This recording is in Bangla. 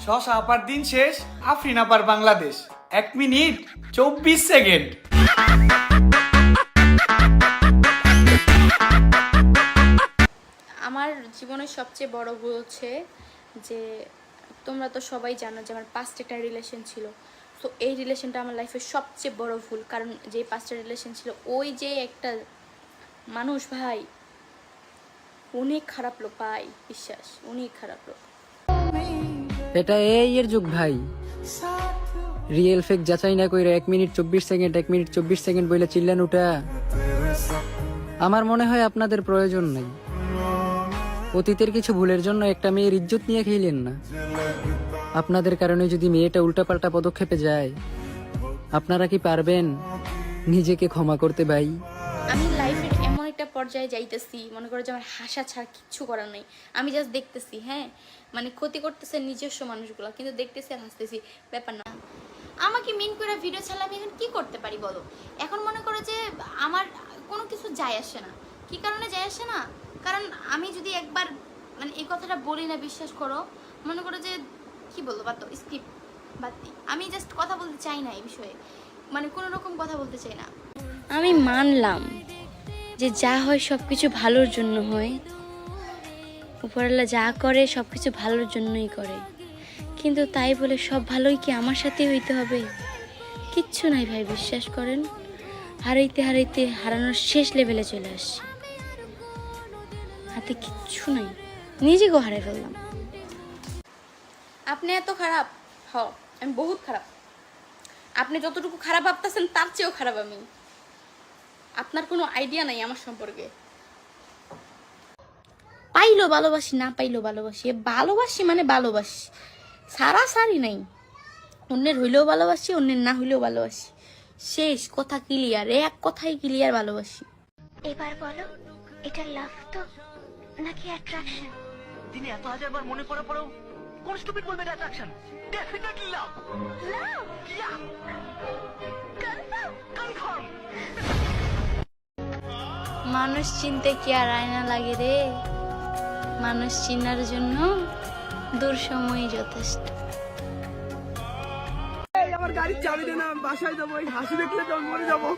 শশা আপার দিন শেষ, আফরিন আপার বাংলাদেশ। 1 minute 24 second. আমার জীবনের সবচেয়ে বড় ভুল হচ্ছে যে তোমরা তো সবাই জানো যে আমার পাস্ট একটা রিলেশন ছিল। তো এই রিলেশনটা আমার লাইফের সবচেয়ে বড় ভুল, কারণ যে পাস্টটা রিলেশন ছিল ওই যে একটা মানুষ ভাই অনেক খারাপ লোক ভাই, বিশ্বাস অনেক খারাপ লোক। এটা এই এর যুগ ভাই, রিয়েল ফেক যাচাই না কইরা 1 মিনিট 24 সেকেন্ড 1 মিনিট 24 সেকেন্ড বইলে চিল্লান ওটা। আমার মনে হয় আপনাদের প্রয়োজন নাই। অতীতের কিছু ভুলের জন্য একটা মেয়ের ইজ্জত নিয়ে খেলেন না। আপনাদের কারণে যদি মেয়েটা উল্টাপাল্টা পদক্ষেপে যায়, আপনারা কি পারবেন নিজেকে ক্ষমা করতে ভাই? আমি লাইফের এমন একটা পর্যায়ে যাইতেছি, মনে করো যে আমার হাসা ছাড়া কিচ্ছু করার নেই। আমি জাস্ট দেখতেছি, হ্যাঁ মানে ক্ষতি করতেছে নিজস্ব মানুষগুলো, কিন্তু দেখতেছি আর হাসতেছি, ব্যাপার না। আমাকে মিন করে ভিডিও ছাড়লে আমি এখন কি করতে পারি বলো? এখন মনে করো যে আমার কোনো কিছু যায় আসে না। কি কারণে যায় আসে না? কারণ আমি যদি একবার মানে এই কথাটা বলি না, বিশ্বাস করো, মনে করো যে কি বলবো, বাদ দাও, স্কিপ, বাদ দিই। আমি জাস্ট কথা বলতে চাই না এই বিষয়ে, মানে কোনো রকম কথা বলতে চাই না। আমি মানলাম যে যা হয় সব কিছু ভালোর জন্য হয়, উপরওয়ালা যা করে সব কিছু ভালোর জন্যই করে, কিন্তু তাই বলে সব ভালোই কি আমার সাথে হইতে হবে? কিচ্ছু নাই ভাই, বিশ্বাস করেন। হারাইতে হারাইতে হারানোর শেষ লেভেলে চলে আসছি, হাতে কিচ্ছু নাই, নিজেকেও হারাই ফেললাম। আপনি এত খারাপ? আমি বহুত খারাপ। আপনি যতটুকু খারাপ ভাবতেছেন তার চেয়েও খারাপ আমি। আপনার কোনো আইডিয়া নাই আমার সম্পর্কে। পাইলো ভালোবাসি, না পাইলো ভালোবাসি, ভালোবাসি মানে ভালোবাসি, সারি নাই। অন্যের হইলেও ভালোবাসি, অন্যের না হইলেও ভালোবাসি, শেষ কথা ক্লিয়ার, এক কথাই ক্লিয়ার, ভালোবাসি। এবার বলো, এটা লাভ তো নাকি অ্যাট্রাকশন? দিনে 1000বার মনে পড়া পড়ো কোন স্টুপিড বলবে এটা attraction? Definitely love. Love? Yeah confirm. মানুষ চিনতে কি আর আয়না লাগে রে? মানুষ চিনার জন্য দূর সময়ই যথেষ্ট। আমার গাড়ির চাবি দে না, আমি বাসায় যাবো। এই হাসি দেখলে তো আমি মরে যাবো।